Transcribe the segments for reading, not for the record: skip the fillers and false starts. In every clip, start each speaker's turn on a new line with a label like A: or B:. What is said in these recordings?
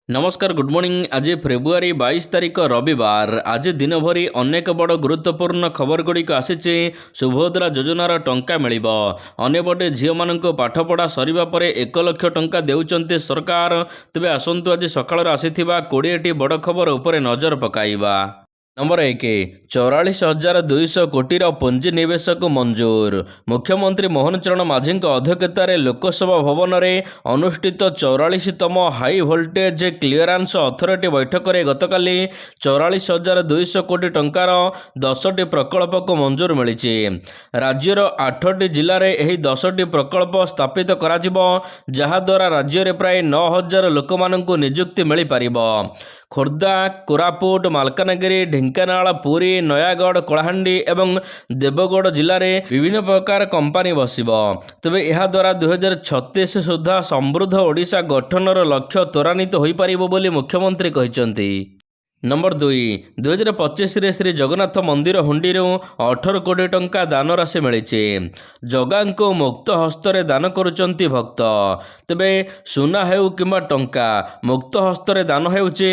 A: नमस्कार good morning. आज February 22 तारीख रविवार। आज दिन भरी अनेक बड़ गुरुत्वपूर्ण खबर गुड़िक आसी। सुभद्रा योजनार टंका मिल अनेपटे झील मान पाठपढ़ा सरिबा परे 1 लाख टंका देउचंती सरकार। तेबे आसंतु आज सकाळ आसी 20टी बड़ खबर उपरे नजर पकाइबा। नंबर 1 44,200 कोटीर पुंजी निवेश को मंजूर। मुख्यमंत्री मोहन चरण माझी अध्यक्षतार लोकसभा भवन में अनुष्ठित 44तम हाई भोल्टेज क्लीयरान्स अथॉरिटी बैठक में गतकाली 44,200 कोटी टंकार 10टी प्रकल्प को मंजूर मिली। राज्यर 8टी जिले में यह 10टी प्रकल्प स्थापित करा जहाद्वारा राज्य में प्राय 9,000 लोक मानक निजुक्ति मिल पार। खोर्धा, कोरापुट, मालकानगिरी, ढेंकानाल, पुरी, नयागढ़, कलाहांडी एवं देवगढ़ जिले में विभिन्न प्रकार कंपानी बसिबो। तेबे यह द्वारा 2036 सुधा समृद्ध ओडिशा गठनर लक्ष्य त्वरान्वित हो पारिबो बोली मुख्यमंत्री कहिसंती। नंबर 2 2025 श्री जगन्नाथ मंदिर हुंडी 18 कोटी टंका दान राशि मिली। जगा को मुक्त हस्तरे दान करुचंती भक्त। तेबे सुना हेउ किंबा टंका मुक्त हस्तरे दान हेउचे।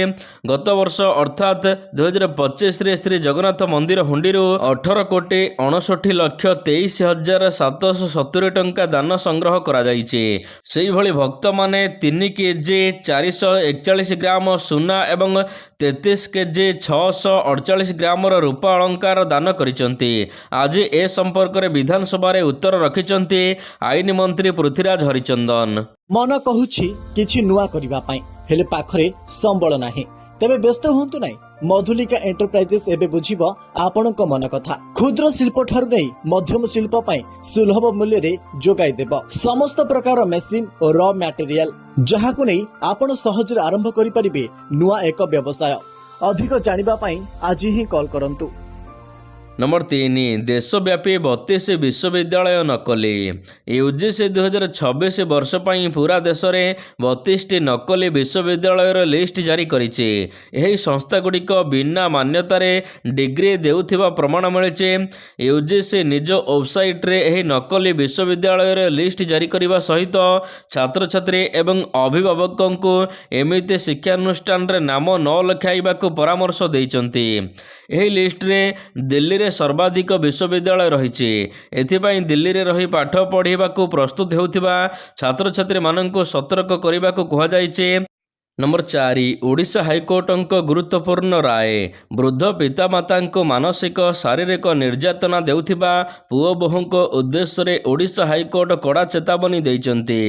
A: गत वर्ष अर्थात 2025 श्री जगन्नाथ मंदिर हुंडी 18 कोटी 59 लक्ष 23,770 टंका दान संग्रह करा जाइछे। सेही भली भक्त माने 3 केजी 441 ग्राम सुना एवं 33 केजी 648 ग्राम रूपा अलंकार दान करिसंती। आज ए संपर्क में विधानसभा रे उत्तर रखिसंती आईन मंत्री पृथ्वीराज हरिचंदन।
B: मन कहूछि किछि नुआ करिबा पई हेले पाखरे संबल नाही। तेबे व्यस्त होंतु नाही। मधुलिका एंटरप्राइजेस एबे बुझिबो आपनक मन कथा। क्षुद्र शिल्प ठारू नै मध्यम शिल्प पई सुलभ मूल्य रे जोगाई देबो समस्त प्रकार मेसिन और रॉ मटेरियल जहाकु नै आपण सहज आरंभ करि परिबे नुआ एक व्यवसाय। अधिक जानिबा पई आज ही कॉल करंतु।
A: नंबर 3 देशव्यापी 32 विश्वविद्यालय नकली। यूजीसी 2026 वर्ष पर पूरा देश में 32टी नकली विश्वविद्यालय लिस्ट जारी करिছে। यही संस्थागुड़िक बिना मान्यतार डिग्री देउथिबा प्रमाण मिले। यूजीसी निज वेबसाइट रे यही नकली विश्वविद्यालय लिस्ट जारी करने सहित छात्र छात्री एवं अभिभावकों को एमिति शिक्षानुष्ठान रे नाम न लिखाइबा परामर्श देइचंती। यही लिस्ट रे दिल्ली सर्वाधिक विश्वविद्यालय रही। एथिपाई दिल्ली रे रही पाठ पढ़ा प्रस्तुत होउथिबा छात्र छात्री मानक सतर्क करने को कहुଯାଇଛି। नंबर 4 ओडिशा हाईकोर्ट गुरुत्वपूर्ण राय। वृद्ध पितामाता को मानसिक शारीरिक निर्यातना देउथिबा पुओ बोहू उद्देश्य रे ओडिशा हाईकोर्ट कड़ा चेतावनी देइचंती।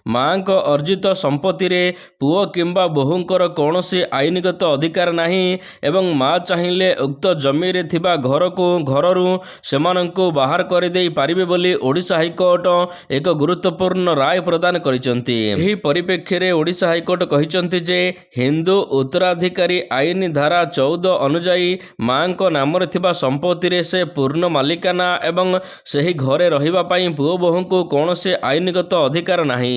A: मां को अर्जित संपत्ति रे पुओ किंबा बोहूंकर कौनसी आईनगत अधिकार नाही एवं मां चाहिए उक्त जमी रे थिबा घर को घररू सेमानंको बाहर कर देई पारिबे बोली ओडिशा हाईकोर्ट एक गुरुत्वपूर्ण राय प्रदान करिसंती। एही परिप्रेक्षी रे ओडिशा हाईकोर्ट कहिसंती जे हिंदू उत्तराधिकारी आईन धारा 14 अनुजाई मां को नाम रे थिबा संपत्ति रे से पूर्ण मालिकाना एवं सही घरे रहिबा पई पुओ बोहू को कौनसी आईनगत अधिकार नाही।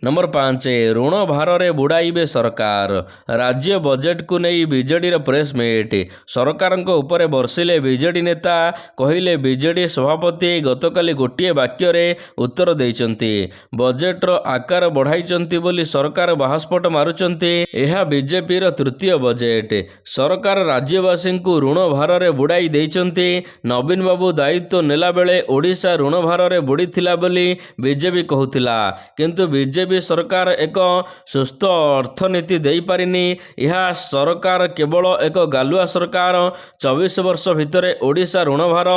A: नंबर 5 ऋण भार रे बुड़ाइबे सरकार। राज्य बजेट को नहीं बीजेडी प्रेस मीट। सरकार ऊपर बर्षिले बीजेडी नेता कहिले बीजेडी सभापति गतकाली गोटे वाक्य रे उत्तर देइचंती। बजेट रो आकार बढ़ाइचंती बोली सरकार बाहास्पट मारुचंती। यह बीजेपी रो तृतीय बजेट। सरकार राज्यवासी को ऋण भार रे बुड़ाई देइचंती। नवीन बाबू दायित्व नेला बेले ओडिशा ऋण भार रे बुड़ीथिला बोली बीजेपी कहूथिला, किंतु बीजेपी सरकार एक सुस्थ अर्थनीति दे पारिनी। यह सरकार केवल एक गालुआ सरकार। 24 वर्ष भितर ओडिशा ऋण भार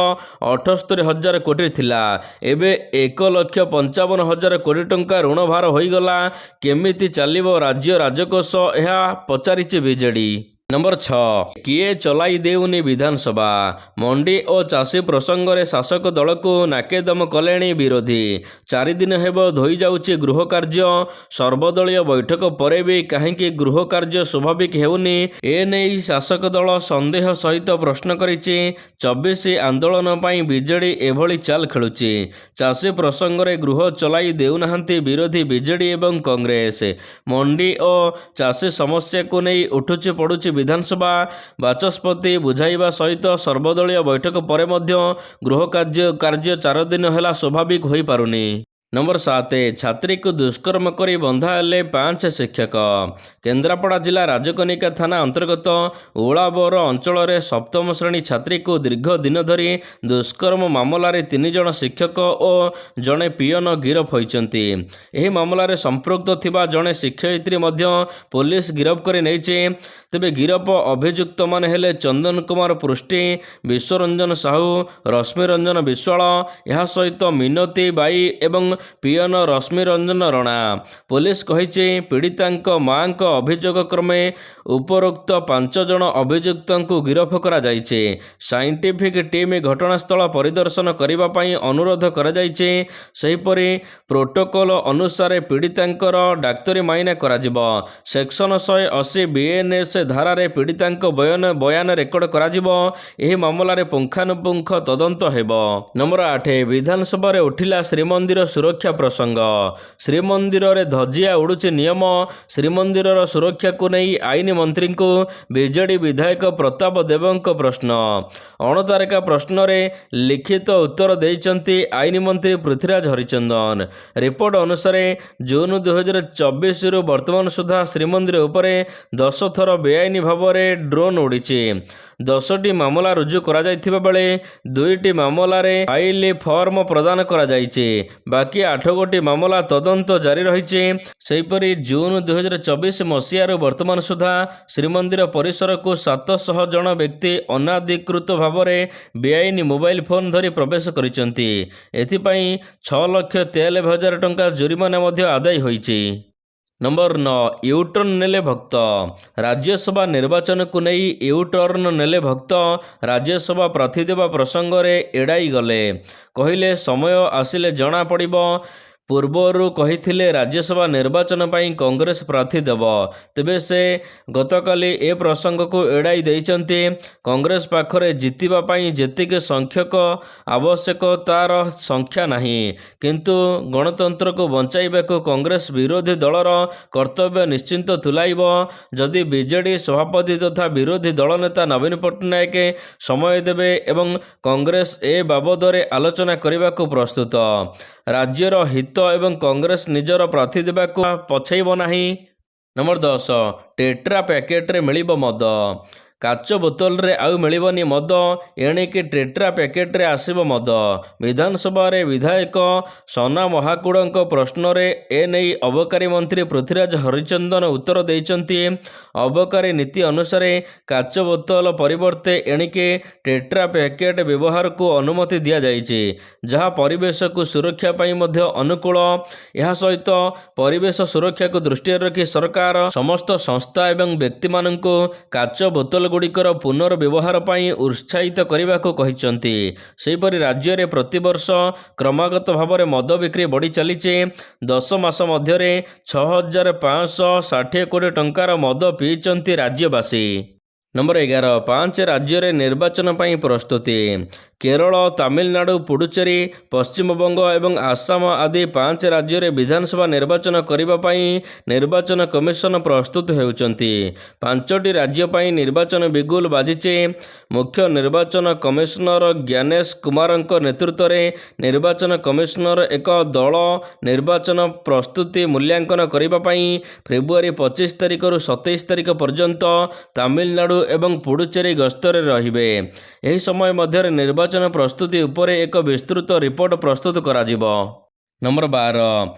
A: 78,000 कोटी थिला। एबे 1,55,000 कोटी टंका ऋण भार होईगला। केमिति चलिबो राज्य राजकोष यह पचारिछि बीजेडी। नंबर 6 किए चलाई देउनी विधानसभा। मंडी और चाषी प्रसंग में शासक दल को नाकेदम कलेणी विरोधी। 4 दिन हेब धोई जाउछि गृह कार्य। सर्वदलीय बैठक पर भी कहीं गृह कार्य स्वाभाविक हेउनी एने शासक दल संदेह सहित प्रश्न करिछि। 24 आंदोलन पर बीजेडी एभली चाल खेलुछि। चाषी प्रसंग में गृह चलाई देउनाहांती विरोधी बीजेडी एवं कांग्रेस। मंडी और चाषी समस्या को नहीं उठुछि पड़ुछि विधानसभा। बाचस्पति बुझाइबा सहित सर्वदलीय बैठक पर गृह कार्य 4 दिन है स्वाभाविक हो पारुनी। ନମ୍ବର 7 ଛାତ୍ରୀକୁ ଦୁଷ୍କର୍ମ କରି ବନ୍ଧା ହେଲେ 5 ଶିକ୍ଷକ। କେନ୍ଦ୍ରାପଡ଼ା ଜିଲ୍ଲା ରାଜକନିକା ଥାନା ଅନ୍ତର୍ଗତ ଓଳାବର ଅଞ୍ଚଳରେ ସପ୍ତମ ଶ୍ରେଣୀ ଛାତ୍ରୀକୁ ଦୀର୍ଘ ଦିନ ଧରି ଦୁଷ୍କର୍ମ ମାମଲାରେ 3 ଜଣ ଶିକ୍ଷକ ଓ ଜଣେ ପିଅନ ଗିରଫ ହୋଇଛନ୍ତି। ଏହି ମାମଲାରେ ସମ୍ପୃକ୍ତ ଥିବା ଜଣେ ଶିକ୍ଷୟିତ୍ରୀ ମଧ୍ୟ ପୋଲିସ ଗିରଫ କରି ନେଇଛି। ତେବେ ଗିରଫ ଅଭିଯୁକ୍ତମାନେ ହେଲେ ଚନ୍ଦନ କୁମାର ପୃଷ୍ଟି, ବିଶ୍ୱରଞ୍ଜନ ସାହୁ, ରଶ୍ମିରଞ୍ଜନ ବିଶ୍ୱାଳ, ଏହା ସହିତ ମିନତୀ ବାଇ ଏବଂ ପିଅନ ରଶ୍ମିରଞ୍ଜନ ରଣା। ପୋଲିସ କହିଛି ପୀଡ଼ିତାଙ୍କ ମାଙ୍କ ଅଭିଯୋଗ କ୍ରମେ ଉପରୋକ୍ତ 5 ଜଣ ଅଭିଯୁକ୍ତଙ୍କୁ ଗିରଫ କରାଯାଇଛି। ସାଇଣ୍ଟିଫିକ୍ ଟିମ୍ ଘଟଣାସ୍ଥଳ ପରିଦର୍ଶନ କରିବା ପାଇଁ ଅନୁରୋଧ କରାଯାଇଛି। ସେହିପରି ପ୍ରୋଟୋକଲ ଅନୁସାରେ ପୀଡ଼ିତାଙ୍କର ଡାକ୍ତରୀ ମାଇନା କରାଯିବ। ସେକ୍ସନ 180 BNS ଧାରାରେ ପୀଡ଼ିତାଙ୍କ ବୟାନ ରେକର୍ଡ କରାଯିବ। ଏହି ମାମଲାରେ ପୁଙ୍ଖାନୁପୁଙ୍ଖ ତଦନ୍ତ ହେବ। ନମ୍ବର 8 ବିଧାନସଭାରେ ଉଠିଲା ଶ୍ରୀମନ୍ଦିର ସୁରକ୍ଷା ପ୍ରସଙ୍ଗ। ଶ୍ରୀମନ୍ଦିରରେ ଧଜିଆ ଉଡୁଛି ନିୟମ। ଶ୍ରୀମନ୍ଦିରର ସୁରକ୍ଷାକୁ ନେଇ ଆଇନ ମନ୍ତ୍ରୀଙ୍କୁ ବିଜେଡି ବିଧାୟକ ପ୍ରତାପ ଦେବଙ୍କ ପ୍ରଶ୍ନ। ଅଣତାରକା ପ୍ରଶ୍ନରେ ଲିଖିତ ଉତ୍ତର ଦେଇଛନ୍ତି ଆଇନ ମନ୍ତ୍ରୀ ପୃଥ୍ୱୀରାଜ ହରିଚନ୍ଦନ। ରିପୋର୍ଟ ଅନୁସାରେ ଜୁନ 2024ରୁ ବର୍ତ୍ତମାନ ସୁଦ୍ଧା ଶ୍ରୀମନ୍ଦିର ଉପରେ 10 ଥର ବେଆଇନ ଭାବରେ ଡ୍ରୋନ୍ ଉଡ଼ିଛି। 10ଟି ମାମଲା ରୁଜୁ କରାଯାଇଥିବା ବେଳେ 2ଟି ମାମଲାରେ ଫାଇଲ ଫର୍ମ ପ୍ରଦାନ କରାଯାଇଛି। ବାକି 8 ଗୋଟି ମାମଲା ତଦନ୍ତ ଜାରି ରହିଛି। ସେହିପରି ଜୁନ 2024 ମସିହାରୁ ବର୍ତ୍ତମାନ ସୁଦ୍ଧା ଶ୍ରୀମନ୍ଦିର ପରିସରକୁ 700 ଜଣ ବ୍ୟକ୍ତି ଅନାଧିକୃତ ଭାବରେ ବେଆଇନ ମୋବାଇଲ ଫୋନ୍ ଧରି ପ୍ରବେଶ କରିଛନ୍ତି। ଏଥିପାଇଁ 6,93,000 ଟଙ୍କା ଜରିମାନା ମଧ୍ୟ ଆଦାୟ ହୋଇଛି। ନମ୍ବର 9 ୟୁଟର୍ନ ନେଲେ ଭକ୍ତ। ରାଜ୍ୟସଭା ନିର୍ବାଚନକୁ ନେଇ ୟୁଟର୍ନ ନେଲେ ଭକ୍ତ। ରାଜ୍ୟସଭା ପ୍ରାର୍ଥୀ ଦେବା ପ୍ରସଙ୍ଗରେ ଏଡ଼ାଇ ଗଲେ। କହିଲେ ସମୟ ଆସିଲେ ଜଣାପଡ଼ିବ। ପୂର୍ବରୁ କହିଥିଲେ ରାଜ୍ୟସଭା ନିର୍ବାଚନ ପାଇଁ କଂଗ୍ରେସ ପ୍ରାର୍ଥୀ ଦେବ। ତେବେ ସେ ଗତକାଲି ଏ ପ୍ରସଙ୍ଗକୁ ଏଡ଼ାଇ ଦେଇଛନ୍ତି। କଂଗ୍ରେସ ପାଖରେ ଜିତିବା ପାଇଁ ଯେତିକି ସଂଖ୍ୟକ ଆବଶ୍ୟକ ତାର ସଂଖ୍ୟା ନାହିଁ। କିନ୍ତୁ ଗଣତନ୍ତ୍ରକୁ ବଞ୍ଚାଇବାକୁ କଂଗ୍ରେସ ବିରୋଧୀ ଦଳର କର୍ତ୍ତବ୍ୟ ନିଶ୍ଚିନ୍ତ ତୁଲାଇବ। ଯଦି ବିଜେଡି ସଭାପତି ତଥା ବିରୋଧୀ ଦଳ ନେତା ନବୀନ ପଟ୍ଟନାୟକ ସମୟ ଦେବେ ଏବଂ କଂଗ୍ରେସ ଏ ବାବଦରେ ଆଲୋଚନା କରିବାକୁ ପ୍ରସ୍ତୁତ। ରାଜ୍ୟର ହିତ ଏବଂ କଂଗ୍ରେସ ନିଜର ପ୍ରାର୍ଥୀ ଦେବାକୁ ପଛେଇବ ନାହିଁ। ନମ୍ବର 10 ଟେଟ୍ରା ପ୍ୟାକେଟରେ ମିଳିବ ମଦ। କାଚ ବୋତଲରେ ଆଉ ମିଳିବନି ମଦ, ଏଣିକି ଟେଟ୍ରା ପ୍ୟାକେଟରେ ଆସିବ ମଦ। ବିଧାନସଭାରେ ବିଧାୟକ ସନା ମହାକୁଡ଼ଙ୍କ ପ୍ରଶ୍ନରେ ଏନେଇ ଅବକାରୀ ମନ୍ତ୍ରୀ ପୃଥ୍ୱୀରାଜ ହରିଚନ୍ଦନ ଉତ୍ତର ଦେଇଛନ୍ତି। ଅବକାରୀ ନୀତି ଅନୁସାରେ କାଚ ବୋତଲ ପରିବର୍ତ୍ତେ ଏଣିକି ଟେଟ୍ରା ପ୍ୟାକେଟ ବ୍ୟବହାରକୁ ଅନୁମତି ଦିଆଯାଇଛି, ଯାହା ପରିବେଶକୁ ସୁରକ୍ଷା ପାଇଁ ମଧ୍ୟ ଅନୁକୂଳ। ଏହା ସହିତ ପରିବେଶ ସୁରକ୍ଷାକୁ ଦୃଷ୍ଟିରେ ରଖି ସରକାର ସମସ୍ତ ସଂସ୍ଥା ଏବଂ ବ୍ୟକ୍ତିମାନଙ୍କୁ କାଚ ବୋତଲ ଗୁଡ଼ିକର ପୁନର୍ବ୍ୟବହାର ପାଇଁ ଉତ୍ସାହିତ କରିବାକୁ କହିଛନ୍ତି। ସେହିପରି ରାଜ୍ୟରେ ପ୍ରତିବର୍ଷ କ୍ରମାଗତ ଭାବରେ ମଦ ବିକ୍ରି ବଢ଼ି ଚାଲିଛି। 10 ମାସ ମଧ୍ୟରେ 6,560 କୋଟି ଟଙ୍କାର ମଦ ପିଇଛନ୍ତି ରାଜ୍ୟବାସୀ। ନମ୍ବର 11 5 ରାଜ୍ୟରେ ନିର୍ବାଚନ ପାଇଁ ପ୍ରସ୍ତୁତି। କେରଳ, ତାମିଲନାଡୁ, ପୁଡୁଚେରୀ, ପଶ୍ଚିମବଙ୍ଗ ଏବଂ ଆସାମ ଆଦି 5 ରାଜ୍ୟରେ ବିଧାନସଭା ନିର୍ବାଚନ କରିବା ପାଇଁ ନିର୍ବାଚନ କମିଶନ ପ୍ରସ୍ତୁତ ହେଉଛନ୍ତି। 5ଟି ରାଜ୍ୟ ପାଇଁ ନିର୍ବାଚନ ବିଗୁଲ ବାଜିଛି। ମୁଖ୍ୟ ନିର୍ବାଚନ କମିଶନର ଜ୍ଞାନେଶ କୁମାରଙ୍କ ନେତୃତ୍ୱରେ ନିର୍ବାଚନ କମିଶନର ଏକ ଦଳ ନିର୍ବାଚନ ପ୍ରସ୍ତୁତି ମୂଲ୍ୟାଙ୍କନ କରିବା ପାଇଁ ଫେବୃଆରୀ 25 ତାରିଖରୁ 27 ତାରିଖ ପର୍ଯ୍ୟନ୍ତ ତାମିଲନାଡୁ ଏବଂ ପୁଡୁଚେରୀ ଗସ୍ତରେ ରହିବେ। ଏହି ସମୟ ମଧ୍ୟରେ ନିର୍ବାଚନ ପ୍ରସ୍ତୁତି ଉପରେ ଏକ ବିସ୍ତୃତ ରିପୋର୍ଟ ପ୍ରସ୍ତୁତ କରାଯିବ। ନମ୍ବର 12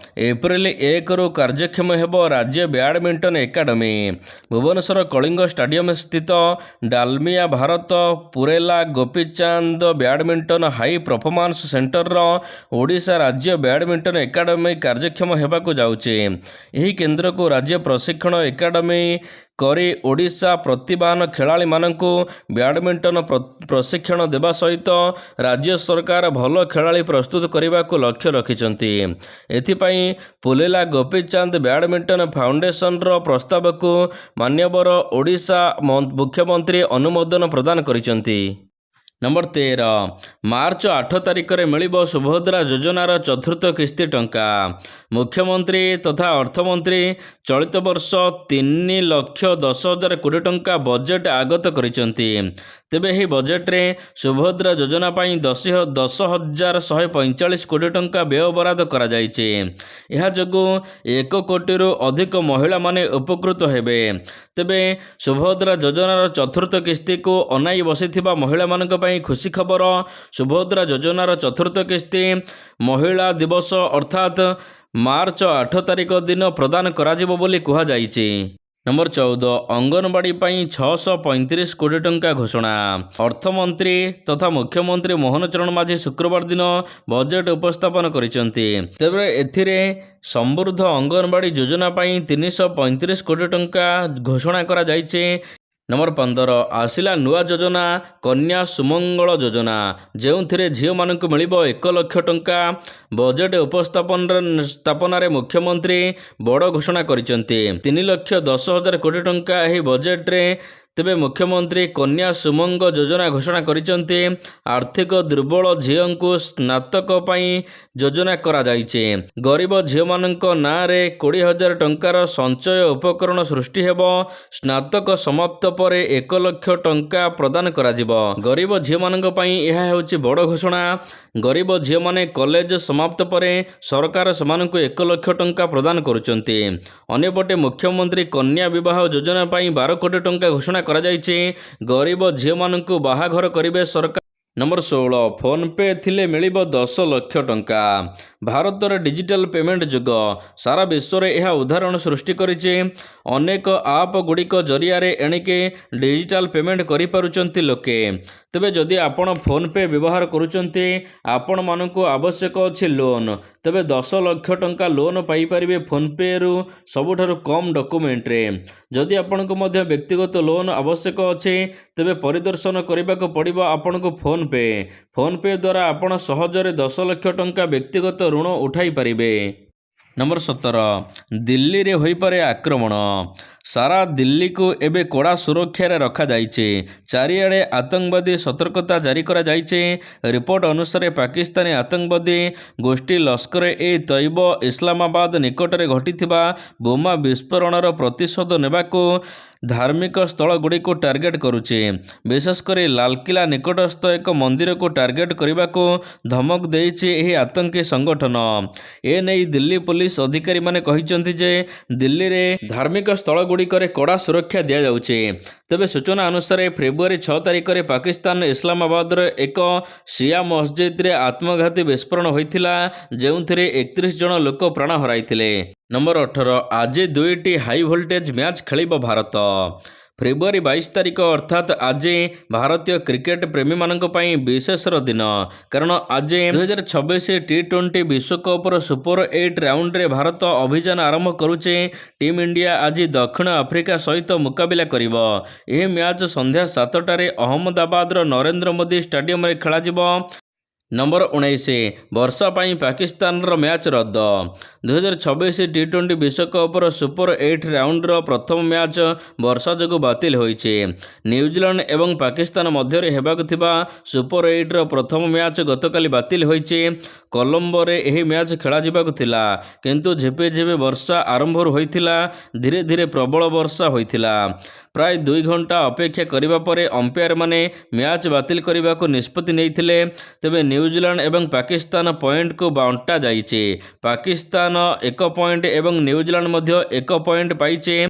A: ଏପ୍ରିଲ 1ରୁ କାର୍ଯ୍ୟକ୍ଷମ ହେବ ରାଜ୍ୟ badminton academy. Bhubaneswar Kalinga stadium ସ୍ଥିତ Dalmia Bharat Pullela Gopichand badminton high performance ସେଣ୍ଟରର ଓଡ଼ିଶା ରାଜ୍ୟ ବ୍ୟାଡମିଣ୍ଟନ ଏକାଡେମୀ କାର୍ଯ୍ୟକ୍ଷମ ହେବାକୁ ଯାଉଛି। ଏହି କେନ୍ଦ୍ରକୁ ରାଜ୍ୟ ପ୍ରଶିକ୍ଷଣ ଏକାଡେମୀ କରି ଓଡ଼ିଶା ପ୍ରତିଭାବାନ ଖେଳାଳିମାନଙ୍କୁ ବ୍ୟାଡମିଣ୍ଟନ ପ୍ରଶିକ୍ଷଣ ଦେବା ସହିତ ରାଜ୍ୟ ସରକାର ଭଲ ଖେଳାଳି ପ୍ରସ୍ତୁତ କରିବାକୁ ଲକ୍ଷ୍ୟ ରଖିଛନ୍ତି। ଏଥିପାଇଁ ପୁଲେଲା ଗୋପୀଚାନ୍ଦ ବ୍ୟାଡମିଣ୍ଟନ ଫାଉଣ୍ଡେସନର ପ୍ରସ୍ତାବକୁ ମାନ୍ୟବର ଓଡ଼ିଶା ମୁଖ୍ୟମନ୍ତ୍ରୀ ଅନୁମୋଦନ ପ୍ରଦାନ କରିଛନ୍ତି। नंबर 13 मार्च 8 तारिखରେ ମିଳିବ ସୁଭଦ୍ରା ଯୋଜନାର ଚତୁର୍ଥ କିସ୍ତି ଟଙ୍କା। ମୁଖ୍ୟମନ୍ତ୍ରୀ ତଥା ଅର୍ଥମନ୍ତ୍ରୀ ଚଳିତ ବର୍ଷ 3,10,000 କୋଟି ଟଙ୍କା ବଜେଟ୍ ଆଗତ କରିଛନ୍ତି। ତେବେ ଏହି ବଜେଟ୍ରେ ସୁଭଦ୍ରା ଯୋଜନା ପାଇଁ 10,145 କୋଟି ଟଙ୍କା ବ୍ୟୟ ବରାଦ କରାଯାଇଛି। ଏହା ଯୋଗୁଁ 1 କୋଟିରୁ ଅଧିକ ମହିଳାମାନେ ଉପକୃତ ହେବେ। ତେବେ ସୁଭଦ୍ରା ଯୋଜନାର ଚତୁର୍ଥ କିସ୍ତିକୁ ଅନାଇ ବସିଥିବା ମହିଳାମାନଙ୍କ ପାଇଁ ଖୁସି ଖବର। ସୁଭଦ୍ରା ଯୋଜନାର ଚତୁର୍ଥ କିସ୍ତି ମହିଳା ଦିବସ ଅର୍ଥାତ୍ ମାର୍ଚ୍ଚ 8 ତାରିଖ ଦିନ ପ୍ରଦାନ କରାଯିବ ବୋଲି କୁହାଯାଇଛି। ନମ୍ବର 14 ଅଙ୍ଗନବାଡ଼ି ପାଇଁ 635 କୋଟି ଟଙ୍କା ଘୋଷଣା। ଅର୍ଥମନ୍ତ୍ରୀ ତଥା ମୁଖ୍ୟମନ୍ତ୍ରୀ ମୋହନ ଚରଣ ମାଝୀ ଶୁକ୍ରବାର ଦିନ ବଜେଟ୍ ଉପସ୍ଥାପନ କରିଛନ୍ତି। ତେବେ ଏଥିରେ ସମୃଦ୍ଧ ଅଙ୍ଗନବାଡ଼ି ଯୋଜନା ପାଇଁ 335 କୋଟି ଟଙ୍କା ଘୋଷଣା କରାଯାଇଛି। ନମ୍ବର 15 ଆସିଲା ନୂଆ ଯୋଜନା କନ୍ୟା ସୁମଙ୍ଗଳ ଯୋଜନା, ଯେଉଁଥିରେ ଝିଅମାନଙ୍କୁ ମିଳିବ 1 ଲକ୍ଷ ଟଙ୍କା। ବଜେଟ୍ ଉପସ୍ଥାପନାରେ ମୁଖ୍ୟମନ୍ତ୍ରୀ ବଡ଼ ଘୋଷଣା କରିଛନ୍ତି। 3,10,000 କୋଟି ଟଙ୍କା ଏହି ବଜେଟ୍ରେ। ତେବେ ମୁଖ୍ୟମନ୍ତ୍ରୀ କନ୍ୟା ସୁମଙ୍ଗ ଯୋଜନା ଘୋଷଣା କରିଛନ୍ତି। ଆର୍ଥିକ ଦୁର୍ବଳ ଝିଅଙ୍କୁ ସ୍ନାତକ ପାଇଁ ଯୋଜନା କରାଯାଇଛି। ଗରିବ ଝିଅମାନଙ୍କ ନାଁରେ 20,000 ଟଙ୍କାର ସଞ୍ଚୟ ଉପକରଣ ସୃଷ୍ଟି ହେବ। ସ୍ନାତକ ସମାପ୍ତ ପରେ 1 ଲକ୍ଷ ଟଙ୍କା ପ୍ରଦାନ କରାଯିବ। ଗରିବ ଝିଅମାନଙ୍କ ପାଇଁ ଏହା ହେଉଛି ବଡ଼ ଘୋଷଣା। ଗରିବ ଝିଅମାନେ କଲେଜ ସମାପ୍ତ ପରେ ସରକାର ସେମାନଙ୍କୁ 1 ଲକ୍ଷ ଟଙ୍କା ପ୍ରଦାନ କରୁଛନ୍ତି। ଅନ୍ୟପଟେ ମୁଖ୍ୟମନ୍ତ୍ରୀ କନ୍ୟା ବିବାହ ଯୋଜନା ପାଇଁ 12 କୋଟି ଟଙ୍କା ଘୋଷଣା କରାଯାଇଛି। ଗରିବ ଝିଅମାନଙ୍କୁ ବାହାଘର କରିବେ ସରକାର। ନମ୍ବର 16 ଫୋନ୍ ପେ ଥିଲେ ମିଳିବ 10 ଲକ୍ଷ ଟଙ୍କା। ଭାରତର ଡିଜିଟାଲ ପେମେଣ୍ଟ ଯୁଗ। ସାରା ବିଶ୍ୱରେ ଏହା ଉଦାହରଣ ସୃଷ୍ଟି କରିଛି। ଅନେକ ଆପ୍ ଗୁଡ଼ିକ ଜରିଆରେ ଏଣିକି ଡିଜିଟାଲ ପେମେଣ୍ଟ କରିପାରୁଛନ୍ତି ଲୋକେ। ତେବେ ଯଦି ଆପଣ ଫୋନ୍ ପେ ବ୍ୟବହାର କରୁଛନ୍ତି, ଆପଣମାନଙ୍କୁ ଆବଶ୍ୟକ ଅଛି ଲୋନ୍। ତେବେ 10 ଲକ୍ଷ ଟଙ୍କା ଲୋନ୍ ପାଇପାରିବେ ଫୋନ୍ ପେରୁ ସବୁଠାରୁ କମ୍ ଡକୁମେଣ୍ଟରେ। ଯଦି ଆପଣଙ୍କୁ ମଧ୍ୟ ବ୍ୟକ୍ତିଗତ ଲୋନ୍ ଆବଶ୍ୟକ ଅଛି, ତେବେ ପରିଦର୍ଶନ କରିବାକୁ ପଡ଼ିବ ଆପଣଙ୍କୁ ଫୋନ୍ ପେ ଦ୍ୱାରା ଆପଣ ସହଜରେ 10 ଲକ୍ଷ ଟଙ୍କା ବ୍ୟକ୍ତିଗତ ଋଣ ଉଠାଇ ପାରିବେ। ନମ୍ବର 17 ଦିଲ୍ଲୀରେ ହୋଇପାରେ ଆକ୍ରମଣ। ସାରା ଦିଲ୍ଲୀକୁ ଏବେ କଡ଼ା ସୁରକ୍ଷାରେ ରଖାଯାଇଛି। ଚାରିଆଡ଼େ ଆତଙ୍କବାଦୀ ସତର୍କତା ଜାରି କରାଯାଇଛି। ରିପୋର୍ଟ ଅନୁସାରେ ପାକିସ୍ତାନୀ ଆତଙ୍କବାଦୀ ଗୋଷ୍ଠୀ ଲସ୍କର ଏ ତୈବ ଇସଲାମାବାଦ ନିକଟରେ ଘଟିଥିବା ବୋମା ବିସ୍ଫୋରଣର ପ୍ରତିଶୋଧ ନେବାକୁ ଧାର୍ମିକ ସ୍ଥଳଗୁଡ଼ିକୁ ଟାର୍ଗେଟ୍ କରୁଛି। ବିଶେଷ କରି ଲାଲକିଲ୍ଲା ନିକଟସ୍ଥ ଏକ ମନ୍ଦିରକୁ ଟାର୍ଗେଟ୍ କରିବାକୁ ଧମକ ଦେଇଛି ଏହି ଆତଙ୍କୀ ସଂଗଠନ। ଏନେଇ ଦିଲ୍ଲୀ ପୁଲିସ ଅଧିକାରୀମାନେ କହିଛନ୍ତି ଯେ ଦିଲ୍ଲୀରେ ଧାର୍ମିକ ସ୍ଥଳଗୁଡ଼ିକରେ କଡ଼ା ସୁରକ୍ଷା ଦିଆଯାଉଛି। ତେବେ ସୂଚନା ଅନୁସାରେ ଫେବୃଆରୀ 6 ତାରିଖରେ ପାକିସ୍ତାନ ଇସଲାମାବାଦର ଏକ ଶିଆ ମସଜିଦରେ ଆତ୍ମଘାତୀ ବିସ୍ଫୋରଣ ହୋଇଥିଲା, ଯେଉଁଥିରେ 31 ଜଣ ଲୋକ ପ୍ରାଣ ହରାଇଥିଲେ। ନମ୍ବର 18 ଆଜି 2ଟି ହାଇ ଭୋଲ୍ଟେଜ୍ ମ୍ୟାଚ୍ ଖେଳିବ ଭାରତ। ଫେବୃଆରୀ 22 ତାରିଖ ଅର୍ଥାତ୍ ଆଜି ଭାରତୀୟ କ୍ରିକେଟ ପ୍ରେମୀମାନଙ୍କ ପାଇଁ ବିଶେଷର ଦିନ। କାରଣ ଆଜି 2026 T20 ବିଶ୍ୱକପର ସୁପର 8 ରାଉଣ୍ଡରେ ଭାରତ ଅଭିଯାନ ଆରମ୍ଭ କରୁଛି। ଟିମ୍ ଇଣ୍ଡିଆ ଆଜି ଦକ୍ଷିଣ ଆଫ୍ରିକା ସହିତ ମୁକାବିଲା କରିବ। ଏହି ମ୍ୟାଚ୍ ସନ୍ଧ୍ୟା 7ଟାରେ ଅହମ୍ମଦାବାଦର ନରେନ୍ଦ୍ର ମୋଦି ଷ୍ଟାଡିୟମରେ ଖେଳାଯିବ। ନମ୍ବର 19 ବର୍ଷା ପାଇଁ ପାକିସ୍ତାନର ମ୍ୟାଚ୍ ରଦ୍ଦ। 2026 T20 ବିଶ୍ୱକପର ସୁପର 8 ରାଉଣ୍ଡର ପ୍ରଥମ ମ୍ୟାଚ୍ ବର୍ଷା ଯୋଗୁଁ ବାତିଲ ହୋଇଛି। ନ୍ୟୁଜିଲାଣ୍ଡ ଏବଂ ପାକିସ୍ତାନ ମଧ୍ୟରେ ହେବାକୁ ଥିବା ସୁପର 8ର ପ୍ରଥମ ମ୍ୟାଚ୍ ଗତକାଲି ବାତିଲ ହୋଇଛି। କଲମ୍ବୋରେ ଏହି ମ୍ୟାଚ୍ ଖେଳାଯିବାକୁ ଥିଲା, କିନ୍ତୁ ଝିପିଝିପି ବର୍ଷା ଆରମ୍ଭରୁ ହୋଇଥିଲା। ଧୀରେ ଧୀରେ ପ୍ରବଳ ବର୍ଷା ହୋଇଥିଲା। ପ୍ରାୟ 2 ଘଣ୍ଟା ଅପେକ୍ଷା କରିବା ପରେ ଅମ୍ପାୟାରମାନେ ମ୍ୟାଚ୍ ବାତିଲ କରିବାକୁ ନିଷ୍ପତ୍ତି ନେଇଥିଲେ। ତେବେ ନ୍ୟୁଜିଲାଣ୍ଡ ଏବଂ ପାକିସ୍ତାନ ପଏଣ୍ଟକୁ ବଣ୍ଟା ଯାଇଛି। ପାକିସ୍ତାନ 1 ପଏଣ୍ଟ ଏବଂ ନ୍ୟୁଜିଲାଣ୍ଡ ମଧ୍ୟ 1 ପଏଣ୍ଟ ପାଇଛି।